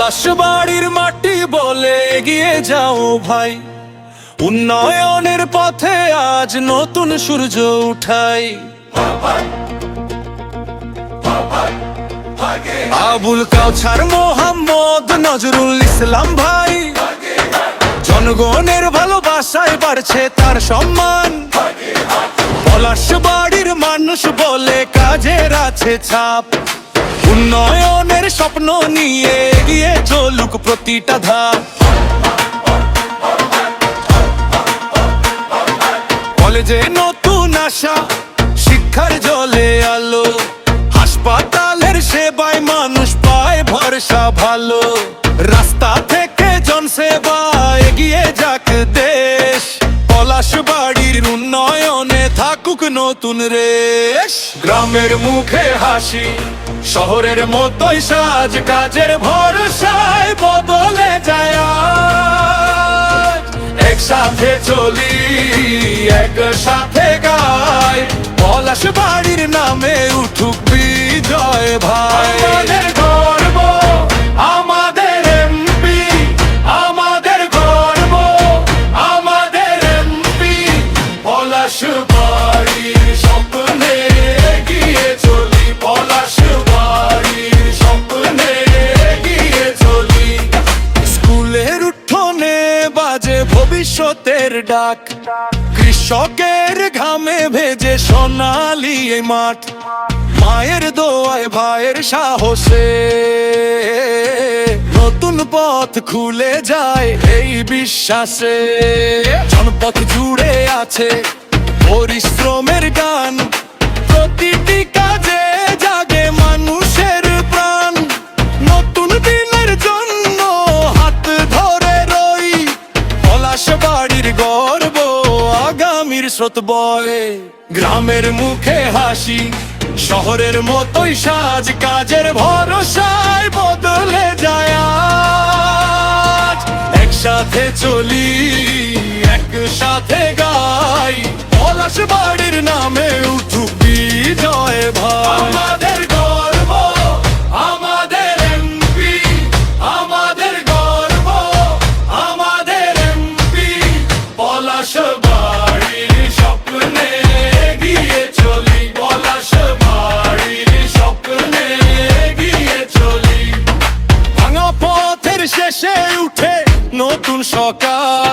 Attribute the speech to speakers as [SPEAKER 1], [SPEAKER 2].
[SPEAKER 1] পলাশবাড়ির মাটি বলে এগিয়ে যাও ভাই, উন্নয়নের পথে আজ নতুন সূর্য উঠাই। আবুল কাউছার মোহাম্মদ নজরুল ইসলাম ভাই, জনগণের ভালোবাসায় বাড়ছে তার সম্মান। পলাশবাড়ির মানুষ বলে কাজের আছে ছাপ, উন্নয়নের স্বপ্ন নিয়ে এগিয়ে চলুক প্রতিটা ধাপ। কলেজে নতুন আশা, শিক্ষার জলে আলো, হাসপাতালের সেবায় মানুষ পায় ভরসা ভালো। রাস্তা থেকে জনসেবা এগিয়ে যাক দেশ, পলাশবাড়ির উন্নয়নে থাকুক নতুন রেশ। গ্রামের মুখে হাসি, শহরের মতোই সাজ, কাজের ভরসায় বদলে যায় আজ। একসাথে চলি, একসাথে গাই, পলাশবাড়ির নামে উঠুক বিজয় ভাই। আমাদের গর্ব, আমাদের এমপি, আমাদের গর্ব, আমাদের এমপি। পলাশবাড়ির স্বপ্নে এগিয়ে চলি, পলাশবাড়ির স্বপ্নে এগিয়ে চলি। স্কুলের উঠোনে বাজে ভবিষ্যতের ডাক, কৃষকের ঘামে ভেজে সোনালি এই মাঠ। মায়ের দোয়ায় ভাইয়ের সাহসে নতুন পথ খুলে যায় এই বিশ্বাসে। জনপথ জুড়ে আছে পরিশ্রমের গান, প্রতিটি কাজে জাগে মানুষের প্রাণ। নতুন দিনের জন্য হাত ধরে রই, পলাশবাড়ির গর্ব আগামীর স্রোত বয়ে। গ্রামের মুখে হাসি, শহরের মতোই সাজ, কাজের ভরসায় বদলে যায় আজ। একসাথে চলি, একসাথে গাই, পলাশবাড়ির নামে উঠুক বিজয় ভাই। আমাদের গর্ব, আমাদের এমপি, আমাদের গর্ব, আমাদের এমপি। পলাশবাড়ির স্বপ্নে এগিয়ে চলি, পলাশবাড়ির স্বপ্নে এগিয়ে চলি। ভাঙা পথের শেষে উঠে নতুন সকাল,